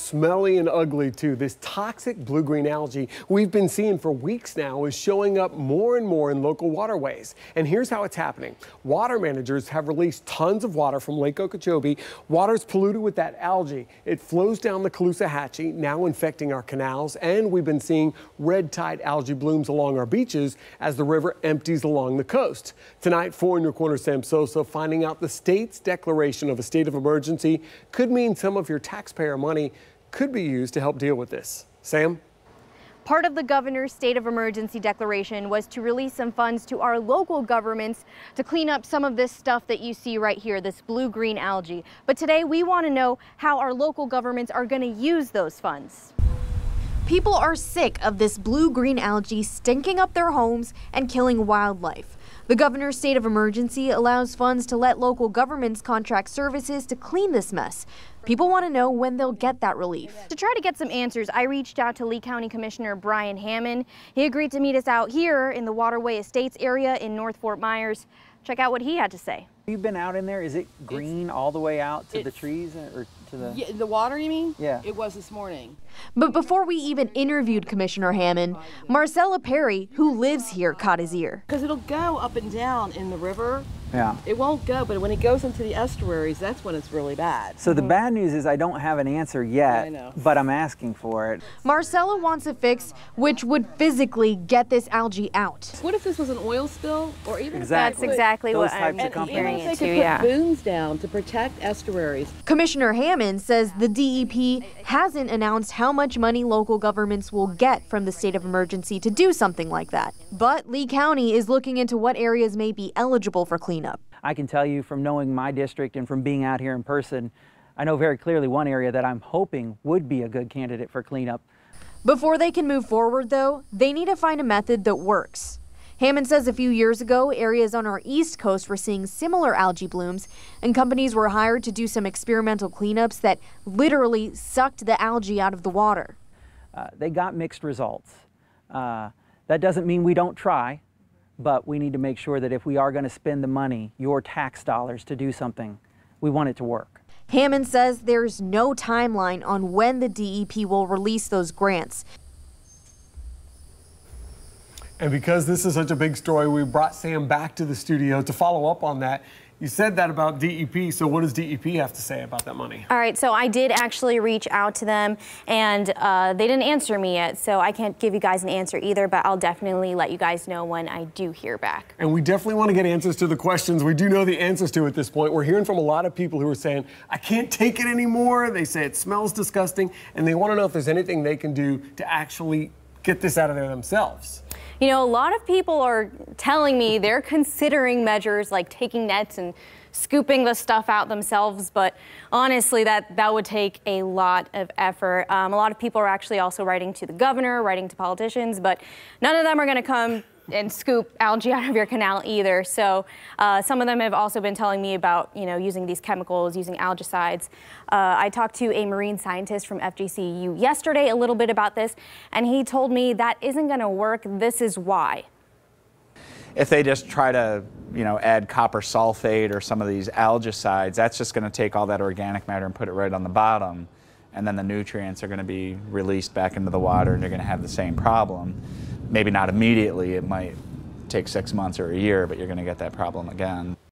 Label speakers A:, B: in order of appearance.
A: smelly and ugly too. This toxic blue-green algae we've been seeing for weeks now is showing up more and more in local waterways. And here's how it's happening. Water managers have released tons of water from Lake Okeechobee. Water's polluted with that algae. It flows down the Caloosahatchee, now infecting our canals, and we've been seeing red tide algae blooms along our beaches as the river empties along the coast. Tonight, 4 in your corner, Sam Sosa, finding out the state's declaration of a state of emergency could mean some of your taxpayer money could be used to help deal with this. Sam?
B: Part of the governor's state of emergency declaration was to release some funds to our local governments to clean up some of this stuff that you see right here, this blue-green algae. But today we want to know how our local governments are going to use those funds. People are sick of this blue-green algae stinking up their homes and killing wildlife. The governor's state of emergency allows funds to let local governments contract services to clean this mess. People want to know when they'll get that relief. To try to get some answers, I reached out to Lee County Commissioner Brian Hammond. He agreed to meet us out here in the Waterway Estates area in North Fort Myers. Check out what he had to say.
C: You've been out in there. Is it green all the way out to the trees or to the...
D: Yeah, the water, you mean?
C: Yeah.
D: It was this morning.
B: But before we even interviewed Commissioner Hammond, Marcella Perry, who lives here, caught his ear.
D: Because it'll go up and down in the river.
C: Yeah.
D: It won't go, but when it goes into the estuaries, that's when it's really bad.
C: So the bad news is I don't have an answer yet,
D: I know.
C: but I'm asking for it.
B: Marcella wants a fix which would physically get this algae out.
D: What if this was an oil spill, or even
C: Exactly.
B: That's exactly
C: Those
B: what
C: types
B: I'm
C: of
B: comparing
D: even
B: it
D: if they
B: to,
D: could
B: yeah.
D: put booms down to protect estuaries.
B: Commissioner Hammond says the DEP hasn't announced how much money local governments will get from the state of emergency to do something like that. But Lee County is looking into what areas may be eligible for cleanup.
C: I can tell you from knowing my district and from being out here in person, I know very clearly one area that I'm hoping would be a good candidate for cleanup.
B: Before they can move forward, though, they need to find a method that works. Hammond says a few years ago, areas on our East Coast were seeing similar algae blooms, and companies were hired to do some experimental cleanups that literally sucked the algae out of the water.
C: They got mixed results. That doesn't mean we don't try, but we need to make sure that if we are going to spend the money, your tax dollars, to do something, we want it to work.
B: Hammond says there's no timeline on when the DEP will release those grants.
A: And because this is such a big story, we brought Sam back to the studio to follow up on that. You said that about DEP, so what does DEP have to say about that money?
B: All right, so I did actually reach out to them, and they didn't answer me yet, so I can't give you guys an answer either, but I'll definitely let you guys know when I do hear back.
A: And we definitely want to get answers to the questions we do know the answers to at this point. We're hearing from a lot of people who are saying, I can't take it anymore. They say it smells disgusting, and they want to know if there's anything they can do to actually get this out of there themselves.
B: You know, a lot of people are telling me they're considering measures like taking nets and scooping the stuff out themselves, but honestly, that would take a lot of effort. A lot of people are actually also writing to the governor, writing to politicians, but none of them are going to come and scoop algae out of your canal either. So some of them have also been telling me about, you know, using these chemicals, using algicides. I talked to a marine scientist from FGCU yesterday a little bit about this, and he told me that isn't going to work. This is why.
E: If they just try to, you know, add copper sulfate or some of these algicides, that's just going to take all that organic matter and put it right on the bottom, and then the nutrients are going to be released back into the water, and you're going to have the same problem. Maybe not immediately, it might take 6 months or a year, but you're going to get that problem again.